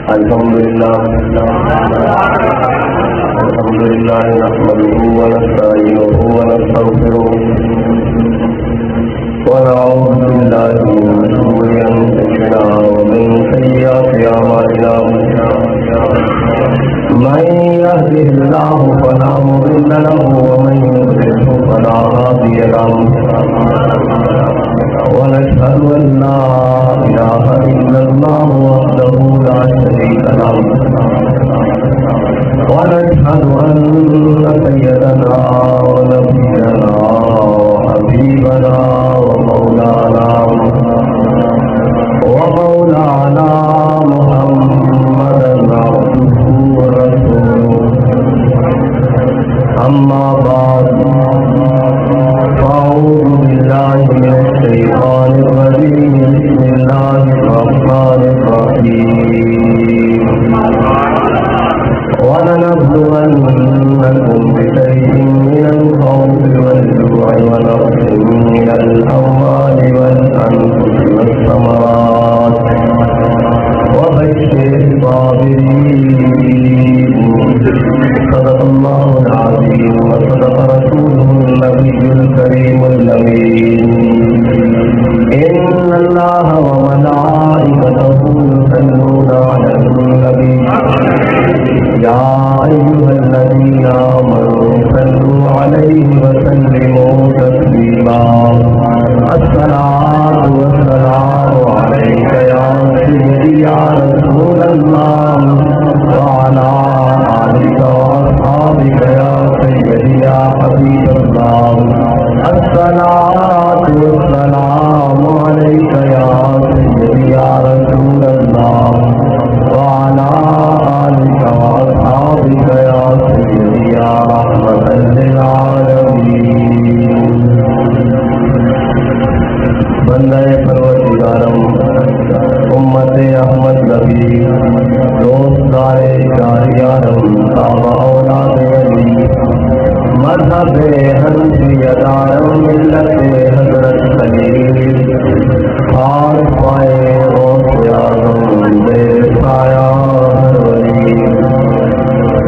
الحمد لله نحمده ونستعينه ونستغفره ونعوذ بالله من شرور أنفسنا ومن سيئات أعمالنا من يهده الله فلا مضل له ومن يضلل فلا هادي له ونشهد أن لا إله إلا الله وحده لا شريك له ونشهد أن سيدنا ونبينا وحبيبنا ومولانا محمدا عبده ورسوله أما بعد فأعوذ بالله من الشيطان الرجيم بسم الله الرحمن الرحيم ولنبلونكم بشيء من الخوف والجوع ونقص من الأموال والأنفس والثمرات وبشر الصابرين صدق الله العظيم وصدق رسوله النبي الكريم الأمين إن الله وملائكته يصلون على النبي يا أيها الذين آمنوا صلوا عليه وسلموا تسليما الصلاة والسلام عليك يا سيدي يا رسول الله وعلى آلك وأصحابك يا سيدي يا حبيب الله الصلاة والسلام عليك يا سيدي يا رسول الله وعلى آلك وأصحابك يا سيدي يا رحمة للعالمين بندہ پروردگارم امت احمد نبی دوستدار جاریارم صحابہ اولاد علی مذہب حنفی دارم ملت حضرت خلیل خاص پائے غوث اعظم بے سایہ ہر ولی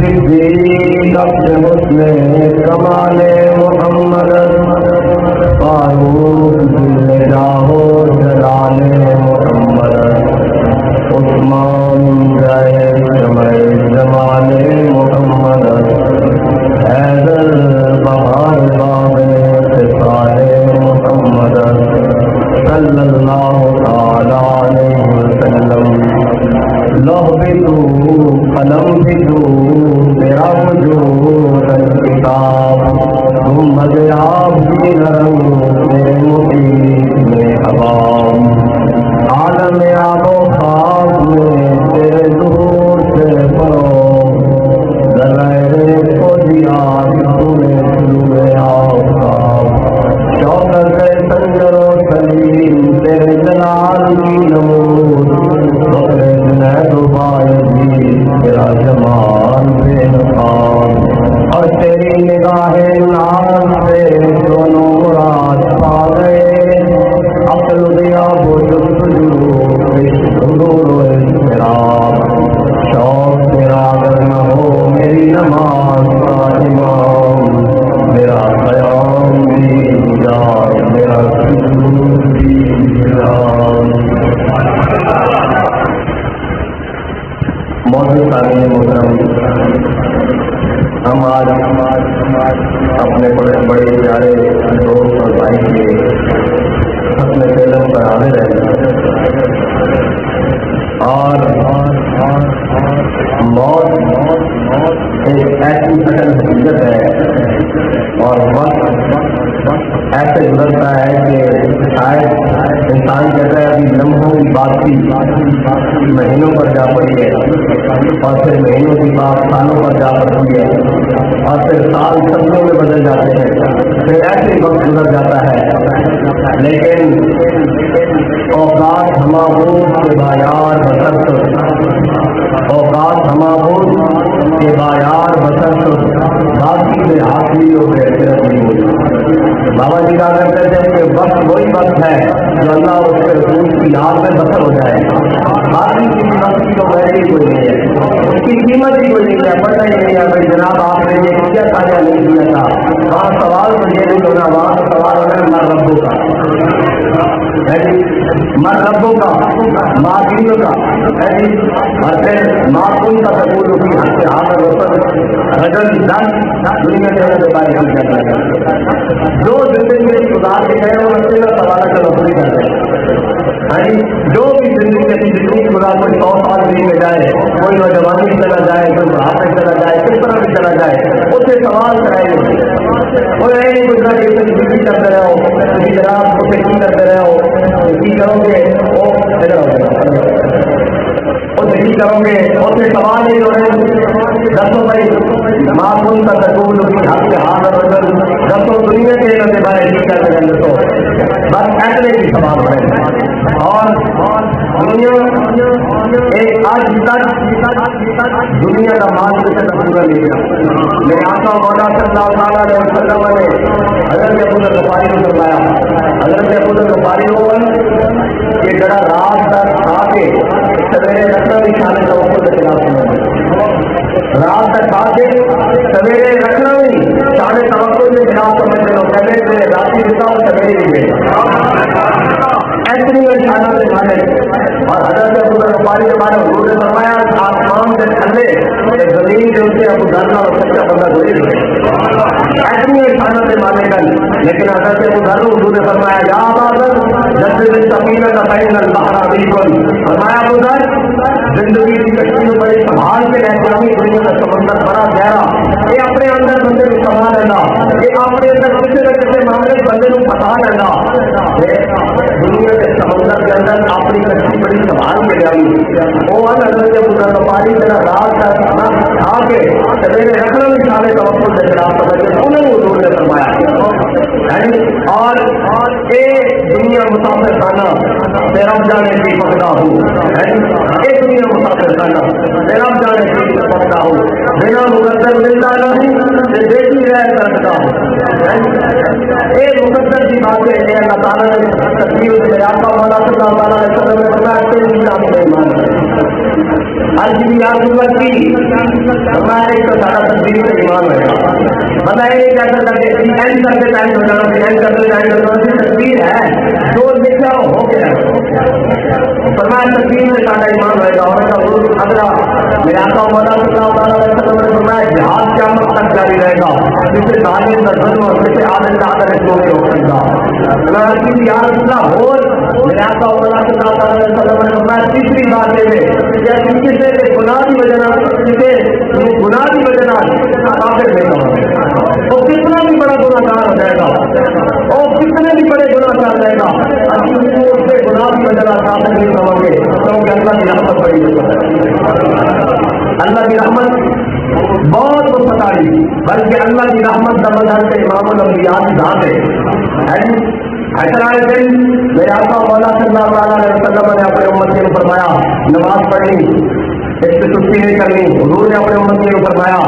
صدیق عبد مسلم کمال محمد فاروق ذل جاہو جلال محمد عثمان جائے شمع جمال محمد حیدر بہار باب اتصال محمد صلی اللہ تعالی علیہ وسلم لوح بدو قلم بدو تیرا وجود الکتاب محمد آپ کی نرم میں محیط میں حباب عالم آب و خاک میں تیرے ظہور سے پرو ذرائع کو دیا تمہیں شروع آفتاب شوکت سنجر و سلیم تیرے جلال کی نمود بکر جنید و بایدی تیرا جمال بے نقاب اور تیری نگاہ ناز سے دونوں مراد پا گئے عقل دیا وہ جستجو حضور و اضطراب شوق تیرا اگر نہ ہو میری نماز کا امام میرا قیام بھی جان میرا سجود بھی جان موجود سامنے محترم ہم آج اپنے بڑے پیارے دوست اور بھائی کے اپنے فیلم پر حاضر ہیں اور موت ایک ایسی اصل حقیقت ہے اور وقت ایسے گزرتا ہے کہ شاید انسان کہتا ہے ابھی لمحوں کی بات تھی مہینوں پر جا پڑی ہے اور پھر مہینوں کی بات سالوں پر جا پڑتی ہے اور پھر سال صدیوں میں بدل جاتے ہیں پھر ایسے وقت گزر جاتا ہے لیکن اوقات ہمابود کے بایار بسرت اوقات ہمابود کے بایار بسرت باقی میں حاصلی و بہترت نہیں ہوئی بابا جی کہا کرتے تھے کہ وقت وہی وقت ہے جو اللہ اور اس کے رسول کی یاد میں بسر ہو جائے باقی کسی وقت کی تو ویسے ہی کوئی نہیں معافیوں کا اور پھر معقول کا سکول کی حد سے آخر رجل دنیا کے بارے ہم کیا کریں جو زندگی میں گزار کے گئے وہ رستے کا سوال کا نوکری کر رہے جو بھی زندگی اپنی زندگی گزار کوئی 100 سال زندگی میں جائے کوئی نوجوانی چلا جائے کوئی بڑھاپے چلا جائے کس طرح بھی چلا جائے اس سے سوال کرائے وہ نہیں گزرا کہ زندگی کرتے رہے ہو جناب اسے کی کرتے رہے ہو کی کرو گے وہ نہیں کرو گے اس سے سوال نہیں ہو رہے دسو بھائی معقول کا سکول کی حق سے ہاتھ دسو دنیا کے کرتے بارے نہیں کرتے ہیں دسو بس ایسے کی سوال ہو رہے اور دنیا ایک آج دنیا کا مال سے پورا لے گیا میرے آقا مولا صلی اللہ علیہ وسلم نے حضرت ابو ذر غفاری کو فرمایا حضرت ابو ذر غفاری کو کہ ذرا رات تک کھا کے سویرے رکھنا بھی کھانے کا وقت کے خلاف رات تک کھا کے سویرے رکھنا بھی سارے توقع کے خلاف سمجھتے لوگ پہلے سے راتی دیتا ہوں سویرے بھی ایسے نشانہ سے مانے اور حضرت ابو ذر غفاری کے بارے میں حضور نے فرمایا آسمان سے تھلے زمین کے اسے ابو ذر اور سچا بندہ گزر گئے ایسے نشانہ سے مانے گا لیکن حضرت ابو ذر حضور نے فرمایا یا ابا ذر جب سفینہ کا بین البحر بالکل فرمایا ابو ذر زندگی کی کشتی میں بڑی سنبھال کے رہتے ہیں دنیا کا سمندر بڑا گہرا یہ اپنے اندر بندے کو سنبھال لینا یہ اپنے اندر کسی نہ کسی معاملے بندے کو پھنسا لینا دنیا کے سمندر کے اندر اپنی کشتی بڑی سنبھال کے جائی وہ حضرت ابو ذر غفاری میرا رات کا کھانا کھا کے سویرے رکھنا بھی کھانے کا وقت کے خلاف سمجھتے انہوں نے حضور نے فرمایا اور ایک دنیا مسافر خانہ تیرا جانے کی پکڑا ہوں ایک دنیا مسافر خانہ تیرا جانے کی پکڑا ہوں بنا مقدر ملتا نہیں دیکھی رہ سکتا ہوں ایک مقدر کی بات ہے اللہ تعالیٰ نے تصویر سے آقا مولا صلی اللہ علیہ وسلم نے فرمایا تیری نام کا ایمان ہر کی ضرورت کی ہمارے ایک تو سارا تصویر سے ایمان ہے بتائیں نہیں کیا کر سکتے اینڈ کرتے ٹائم ہو جانا اینڈ کرتے ٹائم ہو جانا تصویر ہے جو لکھا ہو گیا فرمایا تصویر میں سارا ایمان رہے گا اور اگلا میرے آقا مولا صلی اللہ علیہ وسلم نے فرمایا جہاد قیامت تک جاری رہے گا جسے تعلیم کا ظلم اور جسے آدم کا آدر اس میں ہو سکتا یا رسول اللہ ہو میرے آقا مولا صلی اللہ علیہ وسلم نے فرمایا تیسری بات یہ کیا کسی سے گناہ کی وجہ کسی گناہ کی وجہ کافر نہیں ہوگا وہ کتنا بھی بڑا گناہ گار ہو جائے گا اور کتنے بھی بڑے گناہ کر جائے گا اس سے گناہ کی وجہ کافر نہیں ہویں گے کیونکہ اللہ کی رحمت بڑی اللہ کی رحمت بہت مستقاری بلکہ اللہ کی رحمت کا مظہر سے امام الانبیاء کی ذات ہے حشر آئے دن میرے آقا مولا صلی اللہ علیہ وسلم نے اپنے امت کو فرمایا نماز پڑھنی اس سے سستی نہیں کرنی حضور نے اپنے امت کو فرمایا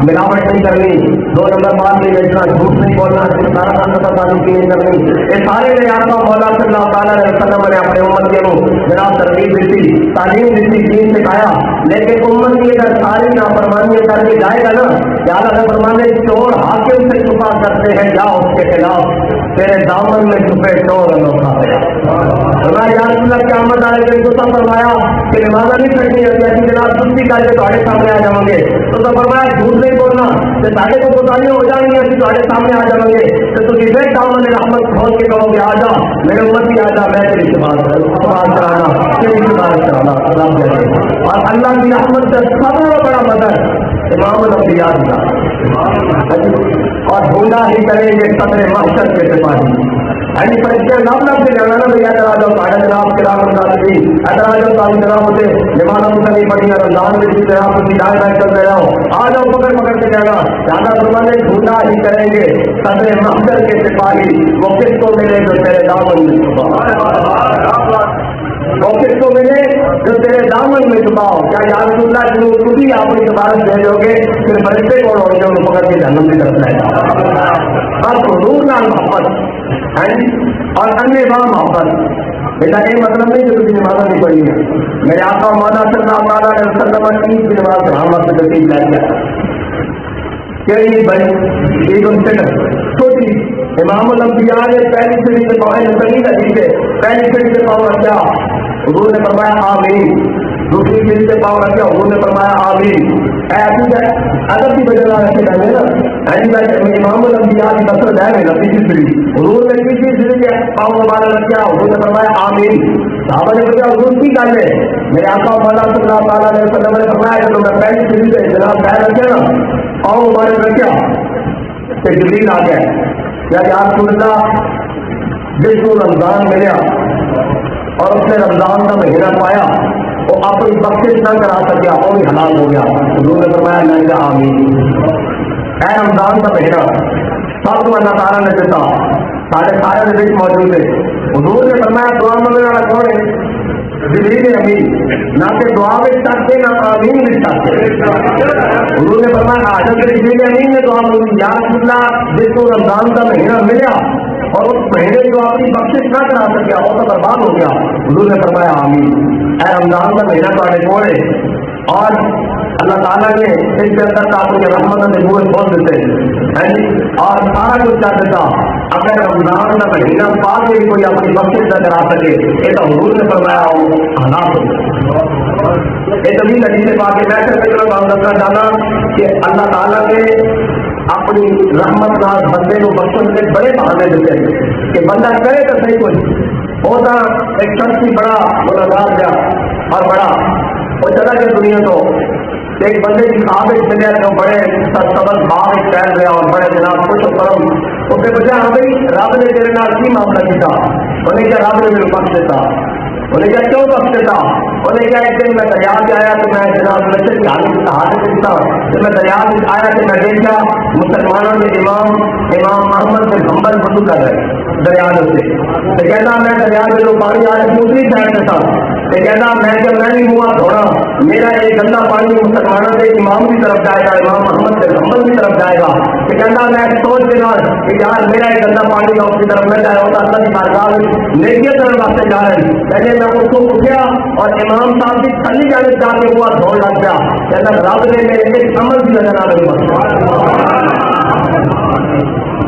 ملاوٹ نہیں کرنی 2 نمبر بات نہیں بیچنا جھوٹ نہیں بولنا سارا تعلق نہیں کرنی یہ سارے میرے آقا مولا صلی اللہ علیہ وسلم نے اپنے امت کو جناب ترغیب دیتی تعلیم دیتی دین سکھایا لیکن امت کی اگر ساری نافرمانی کر کے جائے گا نا کیا اگر فرمانے چور حاکم سے چھپا کرتے ہیں جاؤ اس کے خلاف تیرے دامن میں چھپے چور انوکھا یا رسول اللہ قیامت آئے گا تو فرمایا کہ نماز نہیں پڑھنی ہے جناب سستی کر کے تمہارے سامنے آ جاؤں گے تو فرمایا جھوٹ نہیں بولنا کہ سارے کو بتائیاں ہو جائیں گی تمہارے سامنے آ جاؤں گے تو تم پھر دامن رحمت کھول کے کہو گے آ جا میرے امت ہی آ جا میں تیری سبحان کرانا تیری سبحان کرانا اور اللہ کی رحمت کا سب سے بڑا مدد امام الانبیاء کا اور ڈھونڈا ہی کریں گے صدر محشر کے سپاہی فرشتے نام نام سے جانا نا بھیا ادھر آ جاؤ ساڑھے جناب کے رام رمضان بھی ادھر آ جاؤ ساڑھے جناب ہوتے نماز نہیں پڑھی رمضان میں جس طرح آپ کی ڈال ڈال کرتے رہو آ جاؤ پکڑ پکڑ کے جانا زیادہ فرمانے ڈھونڈا ہی کریں گے صدر محشر کے سپاہی وہ کس کو ملے جو تیرے دامن میں چھپا وہ کس کو ملے جو تیرے دامن میں چھپاؤ کیا یا رسول اللہ خود ہی آپ کی سفارش بھیجو گے پھر فرشتے کون ہوں گے ان کو پکڑ کے جہنم کی طرف لے جاؤ بس حضور نال محبت اور انیہ وہاں محبت بیٹا یہ مطلب نہیں کہ تم نماز نہیں پڑھی ہے میرے آقا مولا صلی اللہ علیہ وسلم عید کی نماز ہم وقت ترتیب لائی گیا کہ عید بھائی عید الفطر چھوٹی امام الانبیاء نے پہلی صدی سے پہلی صدی سے پہلی صدی سے پاؤں کیا حضور نے فرمایا آمین. دوسری چیز سے پاؤں رکھا حضور نے فرمایا آمین. ایسی ادب کی وجہ رکھے جائیں نا امام الانبیاء کی نسل ہے نا تیسری سری حضور نے تیسری سری کے پاؤں مبارک رکھا حضور نے فرمایا آمین. صحابہ نے پوچھا حضور کی گل ہے؟ میرے آقا مولا صلی اللہ تعالیٰ علیہ وسلم نے فرمایا کہ میں پہلی سری سے جناب پیر رکھے نا پاؤں مبارک رکھا کہ جبریل آ گیا یا رسول اللہ جس کو رمضان ملیا اور اس نے رمضان کا مہینہ پایا وہ اپنی بخشش نہ کرا سکیا وہ بھی حلال ہو گیا. حضور نے فرمایا میں کہا آمین. اے رمضان کا مہینہ سب کو اللہ تعالیٰ نے دیتا سارے سارے دن موجود ہے. حضور نے فرمایا دعا مانگنے والا کون ہے؟ جبریل امین. نہ کہ دعا بھی سکتے نہ آمین بھی سکتے. حضور نے فرمایا حضرت جبریل امین نے دعا مانگی یا رسول اللہ جس کو رمضان کا مہینہ ملیا اور اس مہینے جو اپنی بخشش نہ کرا سکیا وہ تو برباد ہو گیا. حضور نے فرمایا آمین. اے رمضان کا مہینہ تھوڑے کون ہے اور اللہ تعالیٰ نے اس کے اندر اپنی رحمت سے منہ کھول دیتے اور سارا کچھ کر دیتا. اگر رمضان کا مہینہ پا کے بھی کوئی اپنی بخشش نہ کرا سکے یہ تو حضور نے فرمایا ہو حالات ہو یہ کبھی نتیجے پا کے میں صرف بات کرنا چاہنا کہ اللہ تعالیٰ نے اپنی رحمت نال بندے کو بخشن کے بڑے بہانے دیتے ہیں کہ بندہ کرے تو صحیح کچھ ہوتا. ایک شخص ہی بڑا گنہگار گیا اور بڑا وہ چلا گیا دنیا تو ایک بندے کی خواب چلے تو بڑے سبز باغ ٹہل گیا اور بڑے جناب خوش و کرم اس نے پوچھا ہاں بھائی رب نے تیرے نال کی معاملہ کیا؟ انہیں کیا رب نے میرے بخش دیتا. انہیں کیا کیوں بخش دیتا؟ انہیں کیا ایک دن میں دریا سے آیا تو میں جناب لچن کی حالت دیتا جب میں دریا سے آیا تو میں دیکھا مسلمانوں کے امام احمد بن حنبل وضو کر رہے دریا سے تو کہتا میں دریا سے جو پانی آ رہا دوسری سائڈ سے تھا تو کہتا میں جب میں نہیں ہوا دھوڑا میرا ایک گندا پانی مسلمانوں کے امام کی طرف جائے گا امام احمد بن حنبل کی طرف جائے گا تو کہتا میں سوچ کے بعد کہ یار میرا ایک گندا پانی اس کی طرف نہ جائے ہوتا اللہ کی بارگاہ نیکی طرف واسطے جا رہے ہیں. لیکن میں اس کو اٹھیا اور امام صاحب کی تھلی جانے جا کے ہوا دھوڑ لگ گیا کہتا رب نے میرے ایک عمل کی وجہ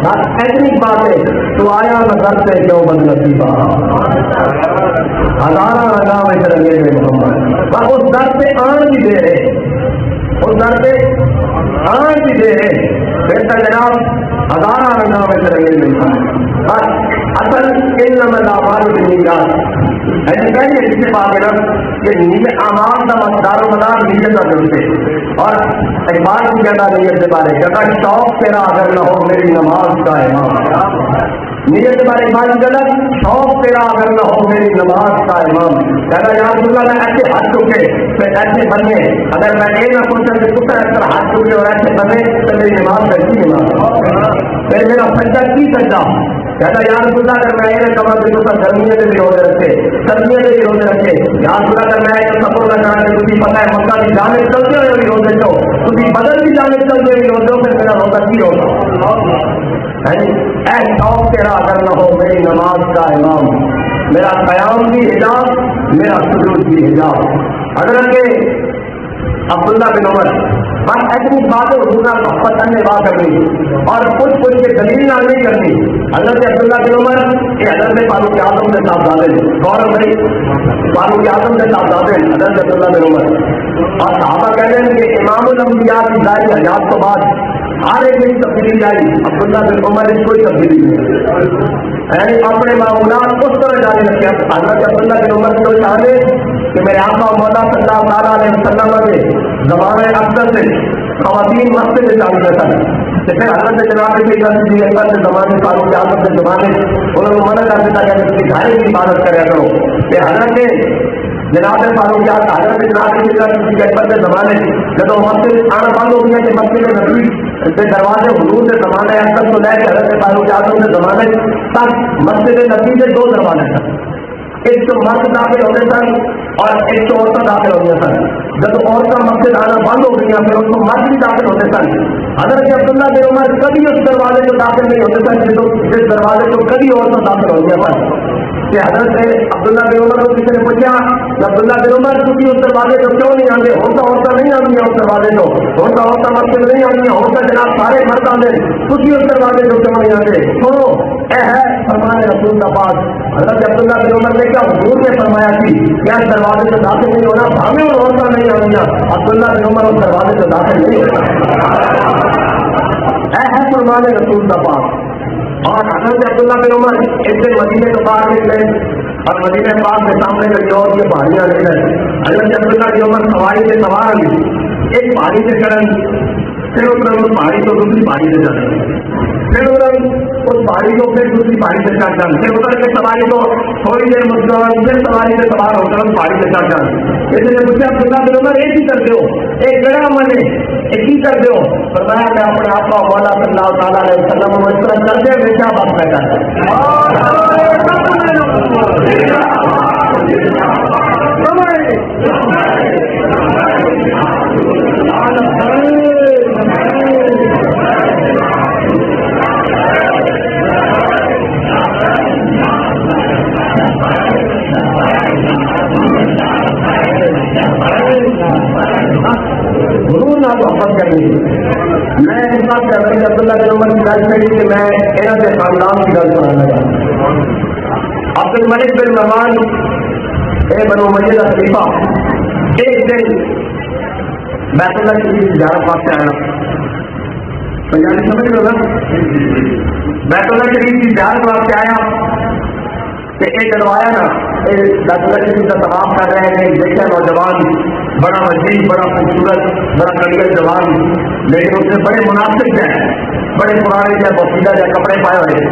بس ایتنی بات ہے تو آیا نظر سے کیوں بد نصیبہ ہزارہ لگا میں رنگے میں محمد بس اس در پہ آن بھی دے رہے اس در پہ آن بھی دے رہے بہتر جناب ہزارہ لگا میں رنگے میں محمد بس اصل علم لاوال کی نیت ایسے کہیں اس کے بعد کہ نیت اعمال کا مقدار و مدار نیت کا ضرورت ہے اور اقبال کی کہتا نیت کے بارے کہتا شوق تیرا اگر نہ ہو میری نماز کا امام. نیت کے بارے اقبال کی کہتا شوق تیرا اگر نہ ہو میری نماز کا امام. کہتا یا رسول اللہ میں ایسے ہاتھ چکے پھر ایسے بنے اگر میں یہ نہ سوچا کہ کتا ایسا ہاتھ چکے اور ایسے بنے تو میری نماز کیسی نماز پھر میرا سجدہ کی سجدہ. کہتا یا رسول اللہ اگر میں یہ کہا کہ تو گرمیوں سے بھی روزے رکھے سردیوں سے بھی روزے رکھے یا رسول اللہ اگر میں سفر نہ کرا کہ تجھے پتہ ہے مکہ کی جانب چلتے ہوئے بھی روزے چو تجھے بدل کی جانب چلتے ہوئے روزے پھر میرا روزہ کی ہوگا. اے شوق تیرا اگر نہ ہو میری نماز کا امام میرا قیام بھی حجاب میرا سجود بھی حجاب. حضرت عبداللہ بن عمر بس ایسی باتیں حضور نے محبت کرنے بات کرنی اور کچھ کے دلیل نہ نہیں کرنی. حضرت عبداللہ بن عمر کہ حضرت فاروق اعظم کے صاحبزادے غور بھائی فاروق اعظم کے صاحبزادے حضرت عبداللہ بن عمر اور صحابہ کہہ رہے ہیں کہ امام الانبیاء کی ظاہری حیات کے بعد ہر ایک میں تبدیلی آئی. عبداللہ بن عمر میں کوئی تبدیلی نہیں یعنی اپنے معمولات اس طرح جاری رکھے. حضرت عبداللہ بن عمر کو چاہتے کہ میرے آقا مولا صلی اللہ تعالیٰ علیہ وسلم کے زمانے اکثر سے خواتین مسجد میں جانے دیتا ہے کہ پھر حضرت جناب کے زمانے فاروق اعظم کے زمانے انہوں نے منع کر دیتا کہ اس کی گھر کی عبادت کریا کرو کہ حضرت جناب فاروق اعظم حضرت جناب کے زمانے جب مسجد آنا بند ہو گیا کہ مسجد نبی کے دروازے حضور کے زمانے اکثر تو لے کے حضرت فاروق اعظم کے زمانے تک مسجد نبی کے دو دروازے تک ایک تو مرد داخل ہوتے سن اور ایک تو عورتیں داخل ہوتے سن. جب عورتیں مسجد آنا بند ہو گئی پھر اس کو مرد بھی داخل ہوتے سن. حضرت عبداللہ بن عمر کبھی اس دروازے کو داخل نہیں ہوتے سن جس دروازے کو کبھی عورتیں داخل ہوتی ہیں. کہ حضرت عبداللہ بن عمر کو کسی نے پوچھا عبداللہ بن عمر تھی اس دروازے تو کیوں نہیں آتے؟ ہوتا نہیں آتی ہے اس دروازے تو ہوتا مسجد نہیں آتی ہے، ہوتا جناب سارے مرد آتے تھی اس دروازے تو کیوں نہیں آتے؟ سنو اے ہے فرمان رسول کا پاس حضرت عبداللہ بن عمر نے کیا حضور نے فرمایا تھی کیا اس دروازے سے داخل نہیں ہونا؟ بھاگے اور ہوتا نہیں آنیا عبداللہ بن عمر اس دروازے سے داخل نہیں ہوتا ہے فرمان رسول کا پاس۔ اور حضرت عبداللہ بن عمر ایک دن مدینے کے باہر نکلے اور مدینے پاک کے سامنے کئی اور یہ پہاڑیاں نکلے، حضرت عبداللہ بن عمر سواری سے سوار ہوئی، ایک پہاڑی سے چڑھن، پھر اس پہاڑی کو دوسری پہاڑی سے چڑھن، پھر اس پہاڑی کو پھر دوسری پہاڑی سے چڑھ جان، پھر اتر کے سواری کو تھوڑی دیر مسکران، پھر سواری سے سوار ہو کر پہاڑی سے چڑھ جان۔ اس نے پوچھا عبداللہ بن عمر ایک ہی کرتے ہو، ایک گڑا منے ایک ہی کرتے ہو؟ فرمایا میں اپنے آپ کا مولا صلی اللہ تعالیٰ علیہ وسلم اس طرح کرتے ہیں کیا بات پیدا محبت کرنی۔ میں اس بات سے حضرت عبداللہ بن عمر کی گل کری کہ میں یہاں کے خاندان کی گل سنانا لگا۔ عبد الملک بن مروان بنو امیہ کا خلیفہ ایک دن بیت اللہ شریف کی زیارت واسطے آیا، پنجابی سمجھ لو نا، بیت اللہ شریف کی زیارت واسطے آیا کہ ایک جب آیا نا بیت اللہ شریف کا طواف کر رہے ہیں، دیکھا نوجوان بڑا وسیع بڑا خوبصورت بڑا کڑیل جوان، لیکن اس نے بڑے مناسب ہے، بڑے پرانے یا بسیدہ یا کپڑے پائے ہوئے،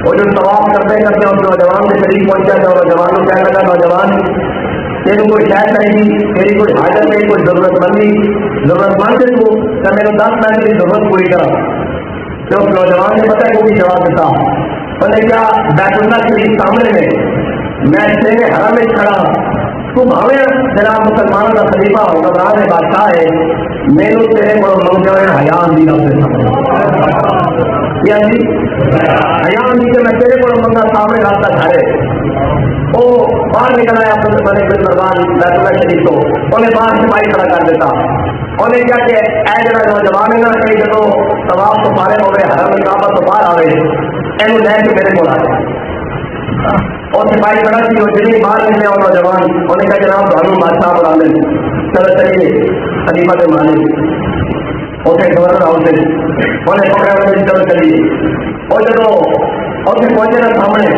وہ جو طواف کرتے کرتے اس نوجوان کے قریب پہنچا تو نوجوان کو کہنے لگا نوجوان تیرے کوئی شاید نہیں، تیری کوئی حاجت نہیں، کوئی ضرورت مند ہے تو میرے 10 منٹ کی ضرورت پوری کرا۔ تو اس نوجوان نے پتہ کوئی جواب دیتا، بولے کیا بیت اللہ شریف سامنے میں تیرے حرم میں کھڑا، تو بھاوے جناب مسلمانوں کا خلیفہ حکمران بادشاہ ہے، میرے تیرے کو منگے ہوئے حیان دی یا جی حیان دی کہ میں تیرے کو منگا سامنے راستہ کھڑے، وہ باہر نکل آیا اپنے بنے بن مروان بیت اللہ شریف کو، انہیں باہر سپاہی کھڑا کر دیتا، انہیں کیا کہ اے جڑا نوجوان ہے نا کہ جب طواف تو پارے ہو گئے حرم کعبہ تو باہر آ گئے، اینو لے کے میرے کو آ جائے۔ اور سپاہی کھڑا سی اور جتنی باہر نکلے اور نوجوان انہیں کہا جناب تو بادشاہ بنا لیں، چلو چلیے خلیفہ کے مالک اسے گورنر ہاؤس انہیں پکڑا ہوئے چلو چلیے، اور جب اسے پہنچے نا سامنے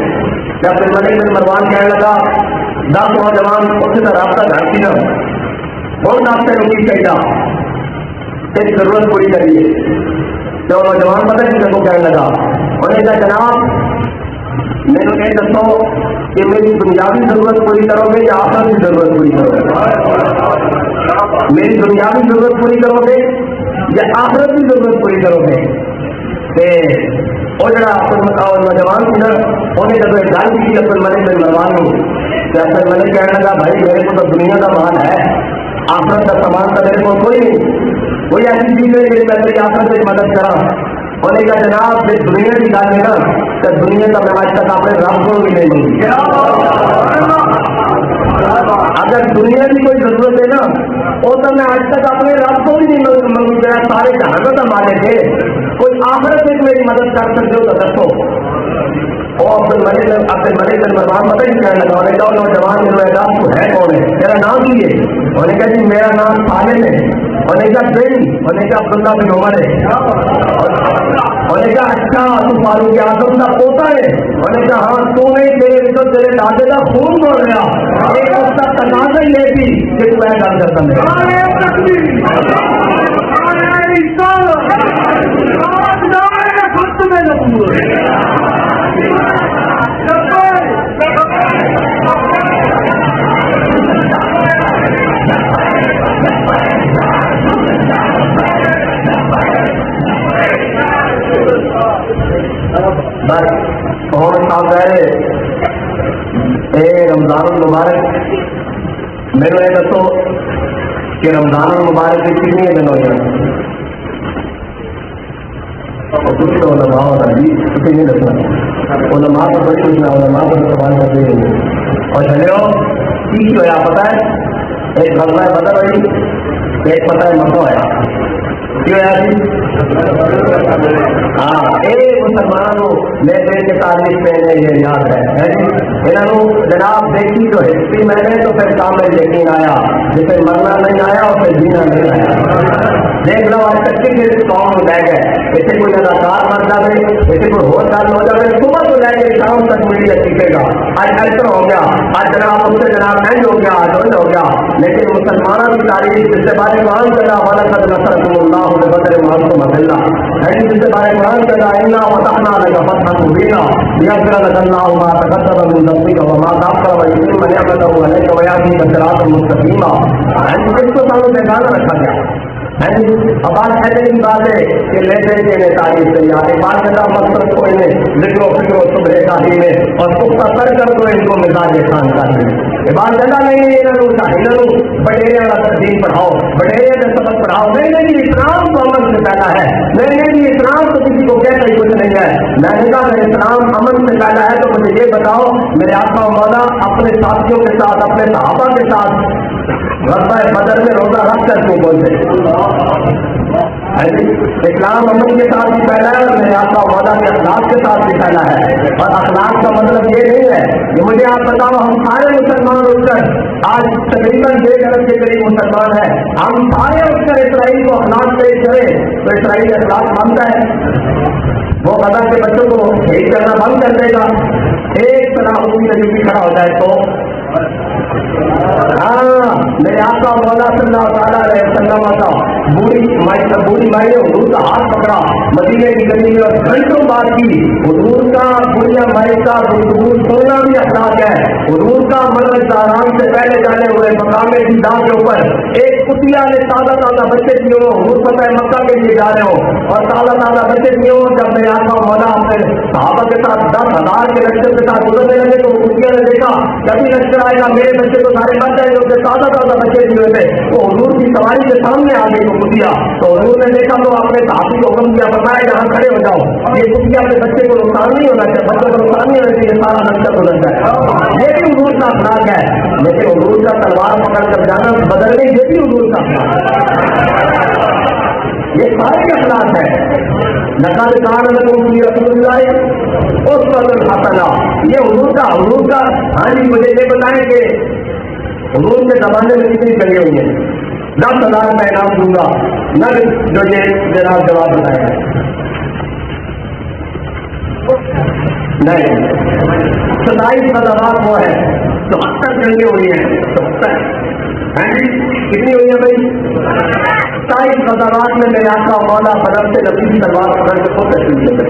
جب ملک بن مروان کہنے لگا 10 نوجوان اسے کا رابطہ گھر سی نا بہت آپ سے روکی چاہیے ایک ضرورت پوری کریے، تو نوجوان پتہ کسی کو کہنے لگا، انہیں کہا جناب میرے یہ دسو کہ میری دنیاوی ضرورت پوری کرو گے یا آخرت کی ضرورت پوری کرو گے؟ میری دنیاوی ضرورت پوری کرو گے یا آخرت کی ضرورت پوری کرو گے؟ وہ جڑا نوجوان سی نا انہیں جب گل کی عبد الملک بن مروان کو، کہ عبد الملک کہنے لگا بھائی میرے کو تو دنیا کا مال ہے، آخرت کا سامان تو میرے کو کوئی نہیں، کوئی ایسی چیز نہیں میری میں تیری آخرت سے مدد کرا۔ انہیں کہا جناب یہ دنیا کی گل ہے نا کہ دنیا کا میں آج تک اپنے رب کو بھی نہیں ملی، اگر دنیا کی کوئی ضرورت ہے نا وہ تو میں آج تک اپنے رب کو بھی نہیں منگی، میرا سارے جہانوں کا مالک ہے، کوئی آخرت میں میری مدد کر سکتے ہو تو دسو۔ وہ عبد الملک بن مروان پتہ نہیں کہنے لگا، انہیں کہا نوجوان تو ہے کون ہے، تیرا نام کی ہے؟ انہیں کہا جی میرا نام سالم ہے، انہیں کہا نہیں، انہیں کہا عبداللہ بن عمر ہے، انہیں کہا اچھا تو فاروق اعظم کا پوتا ہے، انہیں کہا ہاں تو نہیں تیرے تو تیرے دادے کا خون بڑھ گیا، ایک اس کا تنازع ہی لیتی کہ تو میں گل کرتا بس اور صاحب ہے رمضان المبارک، میرے یہ دسو کہ رمضان المبارک کی کتنی دن ہو جائے؟ کچھ تو علماء ہوتا جی کسی نہیں دسنا، علماء کو بڑی سوچنا، علماء کو سوال کرتے ہیں. اور چلے ہو کی ہوا پتا ہے، ایک غزوہ بدر ہوئی، ایک پتہ ہے مکہ ہوا. ہاں یہ مسلمانوں میرے کے تعریف میں یہ یاد ہے انہوں جناب دیکھی جو ہسٹری میں نے تو پھر کام میں یقین آیا، جسے مرنا نہیں آیا اور پھر جینا نہیں آیا. دیکھ لو آج تک کے قوم لے گئے، اسے کوئی اداکار مر جائے، اسے کوئی اور کام ہو جائے، صبح کو لے کے شام تک میڈیا سیکھے گا. آج ایسا ہو گیا، آج جناب اس سے جناب اینڈ ہو گیا، آج ہو گیا. لیکن مسلمانوں کی تاریخ جس سے بارے قرآن کر رہا والا قد نصرکم اللہ بدر محمد مسلح ہے، جس سے بارے قرآن کر رہا انا فتحنا لك فتحا مبینا لیغفر لك الله ما تقدم من ذنبك وما تأخر ويتم نعمته عليك ويهديك صراطا مستقيما. اس کو سامنے بیگانہ رکھا گیا. اب بات ایسے کی بات ہے کہ لیتے ہیں تعریف سے یاد ہے بات کرنا مقصد کو انہیں ذکر و فکر و صبح تعلیم میں اور پختہ کر کر تو ان کو مزاج خان تعلیم یہ بات زیادہ نہیں ہے. انہوں بٹیریا کا تقدیم پڑھاؤ، بٹیریا کا سبق پڑھاؤ. نہیں نہیں اسلام تو امن سے پہلا ہے. نہیں نہیں اسلام تو کسی کو کہتا ہی کچھ نہیں ہے. میں نے کہا کہ اسلام امن سے پہلا ہے تو مجھے یہ بتاؤ میرے آقا و مولا اپنے ساتھیوں کے ساتھ اپنے صحابہ کے ساتھ غزوہ بدر میں روزہ رکھ کر کیوں بولتے؟ اسلام امن کے ساتھ بھی پھیلا ہے اور میرے آقا و مولا کے اخلاق کے ساتھ بھی پھیلا ہے. اور اخلاق کا مطلب یہ نہیں ہے کہ مجھے آپ بتاؤ ہم سارے مسلمان اٹھ کر آج تقریباً 1.5 ارب کے قریب مسلمان ہیں، ہم سارے اٹھ کر اسرائیل کو اخلاق پیش کریں تو اسرائیل اخلاق مانتا ہے؟ وہ غزہ کے بچوں کو شہید کرنا بند کر دے گا. ایک طرح حکومت نجومی کھڑا ہو جائے تو ہاں میرے آقا مولا صلی اللہ تعالیٰ علیہ وسلم کا بوڑھی مائی نے حضور کا ہاتھ پکڑا مدینے کی گلی میں اور گھنٹوں بات کی. حضور کا بڑھیا مائی کا حضور سونا بھی اخلاق ہے. حضور کا مرد داران سے پہلے جانے ہوئے مقام فضا کے اوپر ایک کتیا نے تازہ بچے دیے ہو، حضور فتح مکہ کے لیے جا رہے ہو اور تازہ بچے دیے ہو. جب میرے آقا مولا اپنے صحابہ کے ساتھ 10,000 کے لشکر کے ساتھ گزرنے لگے تو کتیا نے دیکھا کبھی لشکر آئے گا میرے بچے تو سارے بچ جائیں گے. تازہ بچے دیے ہوئے تھے وہ حضور کی سواری کے سامنے آ گئی تو کتیا تو حضور نے دیکھا تو اپنے صحابی کو حکم دیا بتایا یہاں کھڑے ہو جاؤ. یہ کتیا کے بچے کو نقصان نہیں ہونا چاہیے، بچے کو نقصان نہیں ہونا چاہیے، سارا لشکر گزر جائے. یہ بھی حضور کا اخلاق ہے. لیکن حضور کا تلوار پکڑ کر جانا بدلنے یہ بھی حضور کا اخلاق ہے. یہ سارے اخلاق ہے. لقد كان لكم في رسول الله اسوة حسنة یہ حضور کا. ہاں جی مجھے یہ بتائیں کہ حضور کے زمانے میں کتنی جگہ ہوئی ہیں؟ 10,000 میں انعام دوں گا نہ جو یہ جناب جواب بتائے گا. نہیں 27 غزوات وہ ہے 74 جنگیں ہوئی ہیں. 74 کتنی ہوئی ہیں بھائی؟ 27 غزوات میں میرے آقا مولا بدر سے نبی کی تلوار پکڑ کے خود تشریف لے گئے.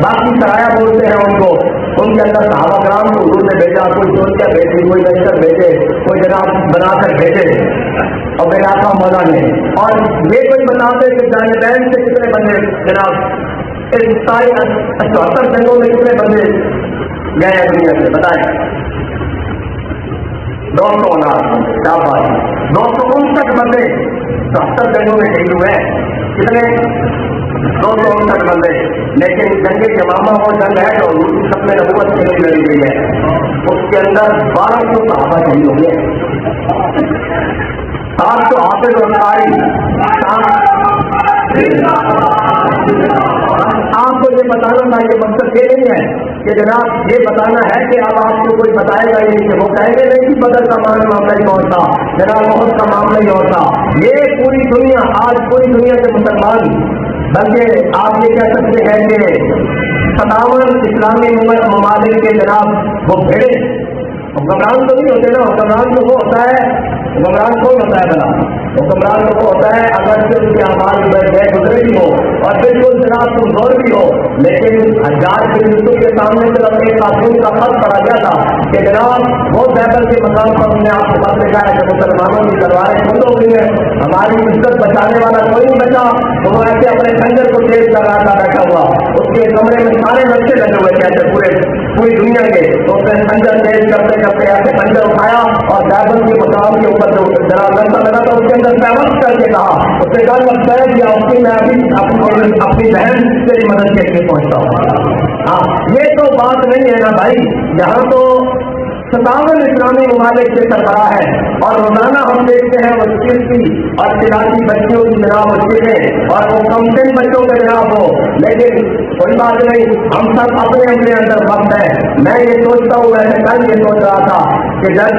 باقی سرایا بولتے ہیں ان کو، ان کے اندر صحابہ کرام کو حضور نے بھیجا، کوئی سوچا بھیجی، کوئی لشکر بھیجے، کوئی جناب بنا کر بھیجے اور میرے آقا مولا نے. اور یہ کوئی بتاتے کہ جانبین سے کتنے بندے جناب اس 74 جنگوں میں کتنے بندے گئے دنیا سے بتائیں؟ 259 بندے 74 جنگوں میں شہید ہوئے. کتنے؟ 259 بندے. لیکن جنگ یمامہ وہ جنگ ہے جو ختم نبوت کے لیے لڑی گئی ہے، اس کے اندر 1200 صحابہ شہید ہو گئے. 700 حافظ اور قاری. آپ کو یہ بتانا تھا، یہ مقصد یہ نہیں ہے کہ جناب یہ بتانا ہے کہ اب آپ کو کوئی بتائے گا یہ کہ وہ کہیں گے نہیں کہ بدر کا معاملہ ہی اور تھا، جناب محمد کا معاملہ ہی اور تھا. یہ پوری دنیا آج پوری دنیا کے مسلمان بلکہ آپ یہ کہہ سکتے ہیں کہ 57 اسلامی ممالک کے جناب وہ بھیڑے حکمران تو نہیں ہوتے نا. حکمران تو وہ ہوتا ہے، حکمران کون ہوتا ہے بنا؟ حکمران تو وہ ہوتا ہے اگر سے اس کے آواز میں گزرے بھی ہو اور بالکل جناب کمزور بھی ہو. لیکن حجاج بن یوسف کے سامنے سے اپنے قانون کا خط پڑا گیا تھا کہ جناب وہ بیبر کے مقام پر ہم نے آپ کو بات لکھا ہے کہ مسلمانوں کی تلواریں بند ہو گئی ہیں، ہماری عزت بچانے والا کوئی نہیں بچا. تو وہ ایسے اپنے خنجر کو تیز کر رہا تھا بیٹھا ہوا، اس کے کمرے میں سارے بچے لگے ہوئے کہتے پوری دنیا کے. تو اس نے خنجر تیز کرتے کرتے ایسے خنجر اٹھایا اور بیبر کے مقام کے اوپر جو جناب لڑتا لگا تھا اس کے اندر پیوست کر کے کہا، اس سے گل وقت ہے یا اس کی میں ابھی اپنی بہن تیری مدد کے لیے پہنچتا ہوں. ہاں یہ تو بات نہیں ہے نا بھائی. یہاں تو 57 اسلامی ممالک کے سربراہ ہے اور روزانہ ہم دیکھتے ہیں وہ سیاسی اور سیاسی بچوں کی جناب چیزیں اور وہ کمسن بچوں کے جناب ہو. لیکن کوئی بات نہیں, ہم سب اپنے اپنے اندر وقت ہے. میں یہ سوچتا ہوں, میں کل یہ سوچ رہا تھا کہ جب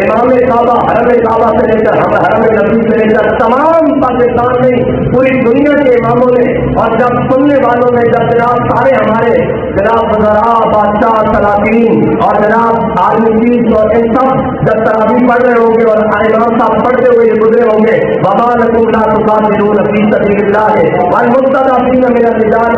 امام کعبہ حرم کعبہ سے لے کر حرم نبی سے لے کر تمام پاکستان میں پوری دنیا کے اماموں نے اور جب سننے والوں نے جب جناب سارے ہمارے جناب وزراء بادشاہ سلاطین اور جناب عالمی چیز اور ان سب جب تراویح پڑھ رہے ہوں گے اور امام صاحب پڑھتے ہوئے یہ گزرے ہوں گے وما لکم لا تقاتلون فی سبیل اللہ والمستضعفین من الرجال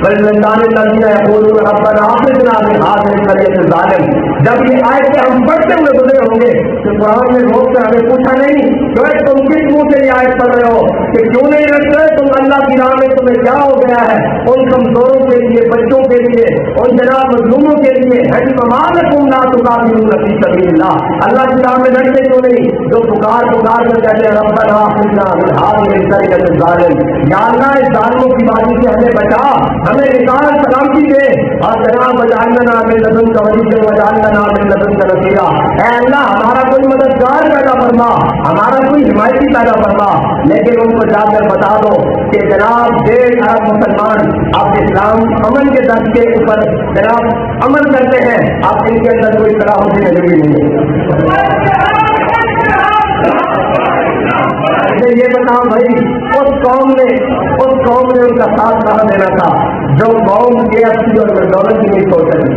والولدان الذین یقولون ربنا اخرجنا من هذه القرية الظالم. جب یہ آیتیں ہم پڑھتے ہوئے گزرے ہوں گے تو قرآن نے روک کر ہمیں پوچھا نہیں جو ہے تم کس منہ سے یہ آیت پڑھ رہے ہو کہ کیوں نہیں رکھ رہے تم اللہ کی راہ میں, تمہیں کیا ہو گیا ہے ان کمزوروں کے لیے, بچوں کے لیے, ان جناب مظلوموں کے لیے. وَمَا لَكُمْ لَا تُقَاتِلُونَ فِي سَبِيلِ اللَّهِ, اللہ کی راہ میں لڑتے کیوں نہیں جو پکار کر کہتے ہیں ربنا اخرجنا من هذه القرية الظالم, یا اللہ اس ظالموں کی بازی سے ہمیں بچا, ہمیں نکال سلامتی دے اور جناب وجعلنا من لدنک ولیا وجعلنا من لدنک نصیرا. اے اللہ ہمارا کوئی مددگار پیدا فرما, ہمارا کوئی حمایتی پیدا فرما. لیکن ان کو جا کر بتا دو کہ جناب 1.5 ارب مسلمان اب اسلام امن کے درد کے اوپر جناب عمل کرتے ہیں, اب ان کے اندر کوئی طرح ہوتی نظر نہیں ہے. یہ بتاؤ بھائی اس قوم نے ان کا ساتھ کہاں دینا تھا جو قوم کے اچھی اور دولت کی نہیں سوچ سکتی,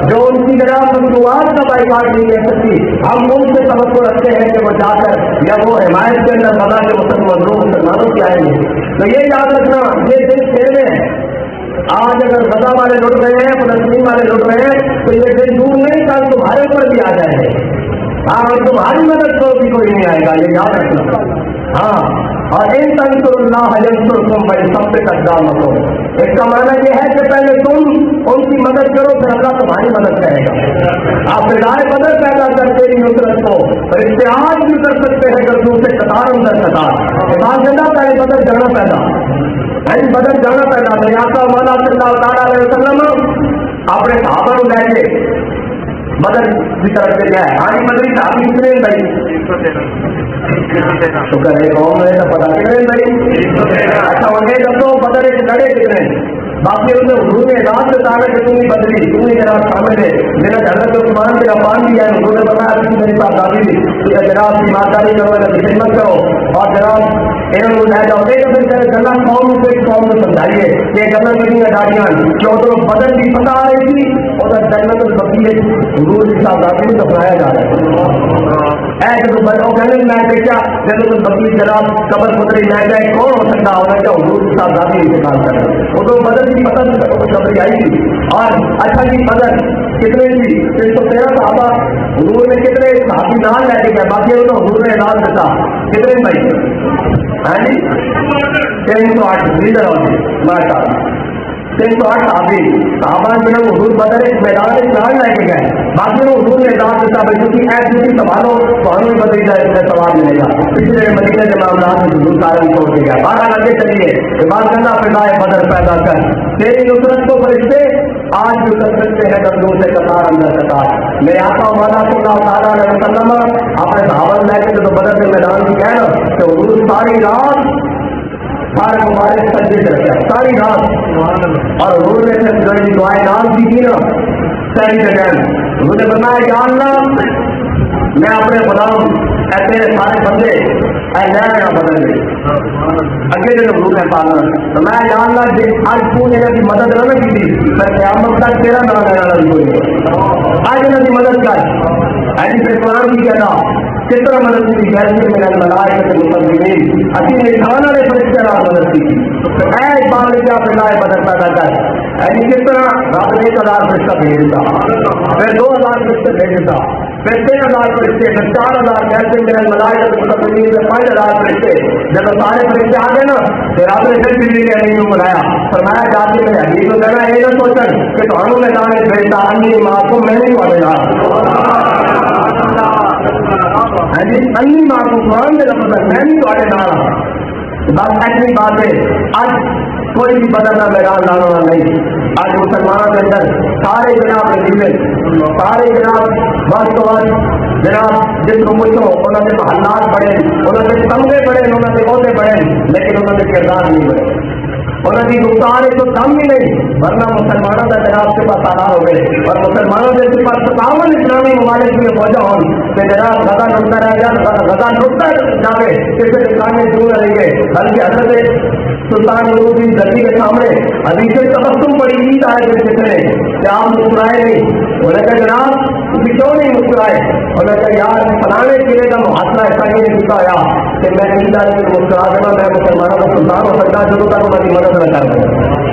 جو ان کی جناب مصنوعات کا بائیکاٹ نہیں کر سکتی. ہم ان سے توقع رکھتے ہیں کہ وہ جا کر یا وہ حمایت کے اندر بنا کے مسلمانوں کی آئیں گے. تو یہ یاد رکھنا یہ دن پھر میں آج اگر غزہ والے لٹ رہے ہیں, فلسطین والے لٹ رہے ہیں تو یہ دن دور نہیں کل تمہارے اوپر بھی آ جائے گا. ہاں تمہاری مدد کو بھی کوئی نہیں آئے گا, یہ یاد رکھنا. ہاں اور ان تنصر اللہ ینصرکم ویثبت اقدامکم, اس کا معنی یہ ہے کہ پہلے تم ان کی مدد کرو پھر اللہ تمہاری مدد کرے گا. آپ فضائے بدر پیدا کرتے ہی نصرت کو اشتہار بھی کر سکتے ہیں گردوں سے قطار اندر قطار. بات جانا پہلے بدر جانا پیدا بدر جانا پیدا. میرے آقا مولا صلی اللہ تعالیٰ علیہ وسلم اپنے صحابہ کو لے کے بدر کی طرف سے گیا ہے. آج بدری صحابی کتنے بھائی شکر ہے قوم ہے تو پتا کتنے بھائی اچھا انہیں جب تو بدر ایک لڑے کتنے باقی ان میں حضور نے رات سے تعلق کہ تم بدلی تم جناب شامل ہے میرا حضرت عثمان کے افان بھی ہے. حضور نے بتایا کہ میری پاس آبی بھی جناب کی مارداری کرو خدمت کرو اور جناب انہوں نے جاؤ گلا قوم سے قوم کو سمجھائیے کہ گلا کتنی اداریاں کہ ادھر بدر کی پتہ آ رہی تھی ادھر جنت البقیع حضور کی صاحب کو دفنایا جا رہا ہے. میں دیکھا جنت البقیع جناب قبر پتری میں جائے کون ہو سکتا ہوگا کیا حضور کی صاحب انتقال کر رہا ہے. ادھر بدر کی پتہ قبری آئی تھی. اور اچھا جی بدر کتنے تھی 313 صحابہ حضور نے کتنے صحابی نام لے کے گئے باقی تو حضور نے اعلان دیتا کتنے بھائی ہاں جی 308 لیڈر ہوتے ماشاء اللہ 308 صحابہ جو ہے حضور بدر ایک میدان میں چار لے کے گئے باقی وہ حضور نے اعلان دیتا بھائی کیونکہ ایسی سنبھالو تو ہمیں بدل جائے اس میں سوال ملے گا. پچھلے مدینے کے معاملات میں حضور سارے چھوڑ کے گیا. بارہ آگے چلیے بات کرنا فضائے بدر پیدا کر تیری نصرت کو فرشتے آج بھی کر سکتے ہیں گردوں سے قطار اندر قطار. میرے آقا مولا صلی اللہ تعالیٰ علیہ وسلم اپنے صحابہ لے کے جو بدر کے میدان کی کہہ رہا کہ حضور ساری رات سارے مبارک سجدے کرتے ہیں ساری رات اور حضور نے پھر دعائیں ناز بھی کی نا ساری جگہ حضور نے بتایا یا اللہ میں اپنے غلام ایسے سارے بندے اے نیا بدل گئے اگلے دن حضور نے پالا تو میں یا اللہ آج تو نے کی مدد نہ کی تھی میں قیامت تک تیرا نام لینا نہیں آج انہوں کی مدد کر ایسی قرآن کی کہنا کس طرح مدد کی جیسے میرا ملائکۃ المقربین اسی نے کھانا نے فرشتے نہ مدد کی اے بار کیا فضائے بدر پیدا کر ایسی کس طرح رات نے 1000 فرشتہ بھیجتا پھر 2000 فرشتے بھیجتا پھر 3000 فرشتے پھر 4000 جیسے میرا ملائکۃ المقربین پھر 5000 فرشتے جب سارے فرشتے آ گئے نا پھر آپ نے پھر بجلی کے حبیب کو بلایا فرمایا جاتے میرے حبیب کو کہنا یہ نہ سوچن کہ تمہاروں میں جانے بھیجتا انی معصوم میں نہیں والے ہاں جی انی معروف قرآن کے لفظ میں نہیں تھوڑے نال ہاں بس ایسی بات ہے اج کوئی بھی بدل کا میدان لانا نہیں اج مسلمانوں کے اندر سارے جناب ریلے سارے جناب بس تو بس جناب جس کو پوچھو انہوں نے محلات بڑے انہوں نے تمغے بڑے انہوں نے عہدے بڑے لیکن انہوں نے کردار نہیں بڑے انہوں کی گفتار تو کم ہی نہیں ورنہ مسلمانوں کا جناب سے پاس آدھار ہو گئے اور مسلمانوں کے صرف 57 اسلامی ممالک میں فوجا ہوں کہ جناب غزہ لڑتا رہ گیا غزہ لڑتا جاوے کسی اسلام میں دور رہیں گے بلکہ حضرت سلطان الدین زکی کے سامنے حدیث تبسم پڑی عید آئے تھے کس نے کہ آپ مسکرائے نہیں انہوں نے کہا جناب تم کیوں نہیں مسکرائے انہوں نے کہا یار فلانے قلعے کا محاصرہ ایسا ہی نہیں کیا کہ میں عید آئے کہ مسکرا دوں میں مسلمانوں کا سلطان ہو سکتا جب تک ان کی مدد نہ کر دوں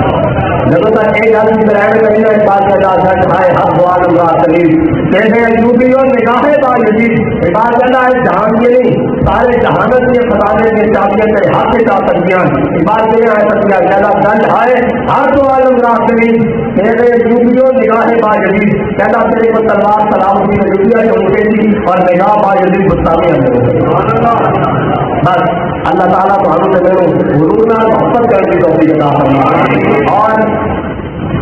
جب تک ایک آدمی برائے نہیں ہے بات کا جاتا ہے ہر سوال اللہ سلیم کہتے ہیں یوبیوں نگاہ با یزید بات کرنا ہے جہان کے نہیں سارے جہانت کے خطانے کے چاہیے کہ ہاتھ سے چاہ سکتی بات نہیں آ سکتی زیادہ گنج ہے ہر سوال اللہ سلیم کہتے ہیں یوبیوں نگاہ با یزید کہتا تیرے کو تلوار سلامتی میں یوبیا جو اٹھے تھی اور نگاہ با یزید گستاخی بس اللہ تعالیٰ تو ہم سے میرے حضور نال محبت کرنے کی توفیق عطا فرمائے اور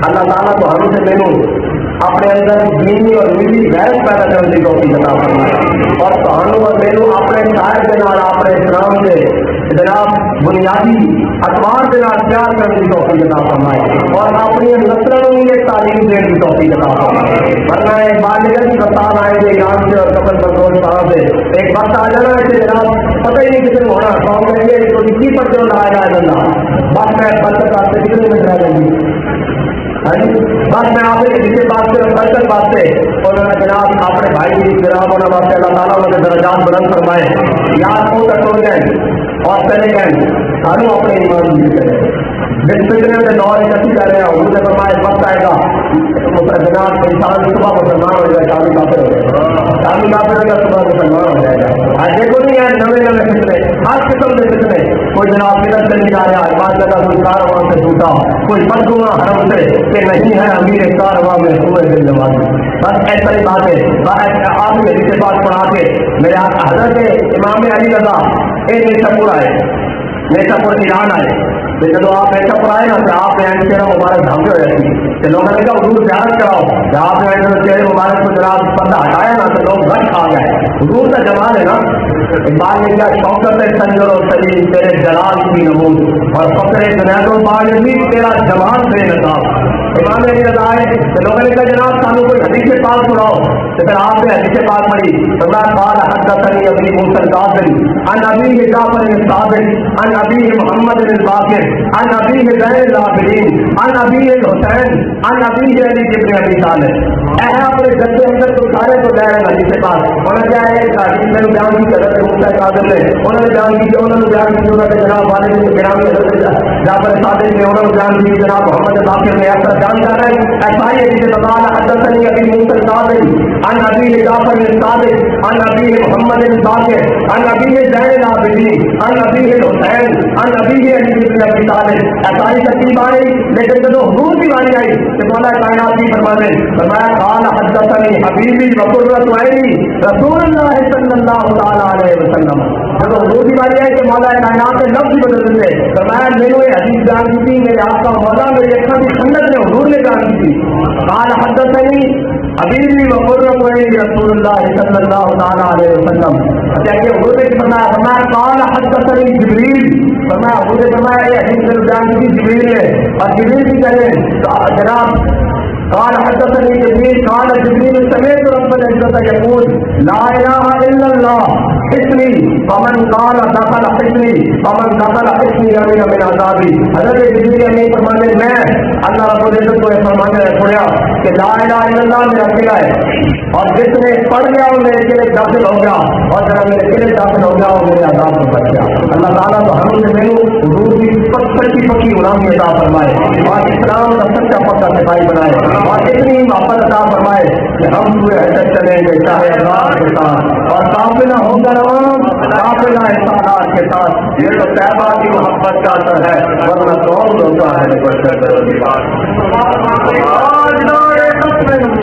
اللہ تعالیٰ تو ہم سے میرے اپنے اندر دینی اور ملی غیرت پیدا کرنے کی توفیق عطا فرمائے اور تہانوں اور میرے اپنے شاعر کے نال اپنے اسلام کے جناب بنیادی اخبار کے نال پیار کرنے کی توفیق عطا فرمائے اور اپنی نسلوں میں تعلیم دینے کی توفیق عطا فرمائے ورنہ ایک بار نگر کی بتان آئیں گے ایران سے اور قبل بردوش صاحب سے ایک وقت آ جانا ہے کہ جناب پتہ ہی نہیں کسی کو ہونا قوم کہیں گے تو کسی پر جو لایا جائے اللہ بس میں برکت آپ سے کتنے میں رہ لیں گی بس میں آپ سے کسی بات سے برکت بات سے انہوں نے جناب اپنے بھائی کی جناب ہونا واسطے اللہ تعالیٰ ان کے درجات بلند فرمائے یاد ہو کر ہو جائیں اور چلے گئے ساروں اپنے ایمان بھی کریں جس فکر میں دور کسی کر رہے ہیں ان سے فرمائے وقت آئے گا جناب انسان صبح مسلمان ہو جائے شامی کافر ہو جائے شامی کافر ہو جائے صبح مسلمان ہو جائے گا آج دیکھو نہیں ہے نئے نئے فکرے ہر قسم کے فکرے کوئی جناب کدھر سے نہیں آ رہا ہے پانچ جگہ کوئی کارواں سے ٹوٹا کوئی بدگما حرم سے کہ نہیں ہے امیر کارواں میں ہوئے دل نمازی بس ایسا ہی بات ہے آپ نے جسے بات پڑھا کے میرے حضرت امام علی رضا ایک نیشا پور آئے نیشا پور ایران آئے جب آپ ایسا پر آئے نا تو آپ نے چہرہ مبارک دھامے ہو جاتی تو لوگوں نے کہا حضور زیارت کراؤ جب آپ نے چہرے مبارک کو جناب پردہ ہٹایا نا تو لوگ رش آ گئے حضور کا جمال ہے نا اقبال نے کیا شوکت سنجر و سلیم تیرے جلال کی نمود اور فخر جنید و باجی تیرا جمال سے نصاب امام علی رضا آئے تو لوگوں نے کہا جناب سانو کوئی حدیث پاک سناؤ تو پھر آپ نے حدیث پاک پڑھی فرمایا قال حدثني ابي موسى القاضي عن ابي جعفر الصادق عن ابي محمد الباقر عن ابي زين العابدين عن ابي الحسين عن ابي علي بن ابي طالب اے اپنے جدے اندر تو سارے تو گئے ہیں حدیث پاک انہوں نے کیا ہے حدیث میں بیان کی حضرت موسیٰ القاضی نے انہوں نے بیان کی انہوں نے بیان کی انہوں نے جناب والد گرامی حضرت جعفر صادق نے انہوں نے بیان کی جناب محمد الباقر نے ایسا بیان کر رہے ہیں ایسا ہی ہے جسے بقال حدثني ابي موسى القاضي عن ابي جعفر الصادق عن ابي محمد الباقر عن ابي زين العابدين عن ابي الحسين عن ابي علي بن ابي طالب ایسا ہی ترتیب آئی لیکن جب حضور کی باری آئی تو مولا کائنات کی فرمانے فرمایا قال حدثني حبیبی وقرۃ عینی رسول اللہ صلی اللہ تعالی علیہ وسلم جب حضور کی باری آئی تو مولا کائنات نے لفظ بدل دیتے فرمایا میرے حدیث بیان کی تھی میرے آپ کا مولا میری اکھاں کی ٹھنڈک نے حضور نے بیان کی تھی قال حدثني حبیبی وقرۃ عینی رسول اللہ صلی اللہ تعالی علیہ وسلم اچھا یہ حضور نے فرمایا قال حدثني جبریل فرمایا حضور نے فرمایا یہ حدیث بیان کی جبریل نے اور جبریل بھی کہے جناب قال حدثني جبريل قال جبريل سمعت رب العزة يقول لا إله إلا الله حسني فمن قال دخل حسني فمن دخل حسني أمين من عذابي حضرت جبريل امین فرمانے میں اللہ رب العزت کو فرمانے پڑھا کہ لا الہ الا اللہ میرا قلعہ ہے اور جس نے پڑھ گیا وہ میرے قلعے داخل ہو گیا اور جب میرے قلعے داخل ہو گیا وہ میرے عذاب سے بچ گیا اللہ تعالیٰ تو ہم سے میرے حضور کی پکی غلامی عطا فرمائے اور اسلام کا سچا پکا سپاہی بنائے اور اتنی محبت عطا فرمائے کہ ہم پورے حضرت چلیں گے چاہے اللہ کے ساتھ اور قافلہ ہو کر قافلہ احسانات کے ساتھ یہ تو طیبہ کی محبت کا اثر ہے ورنہ کون ہوتا ہے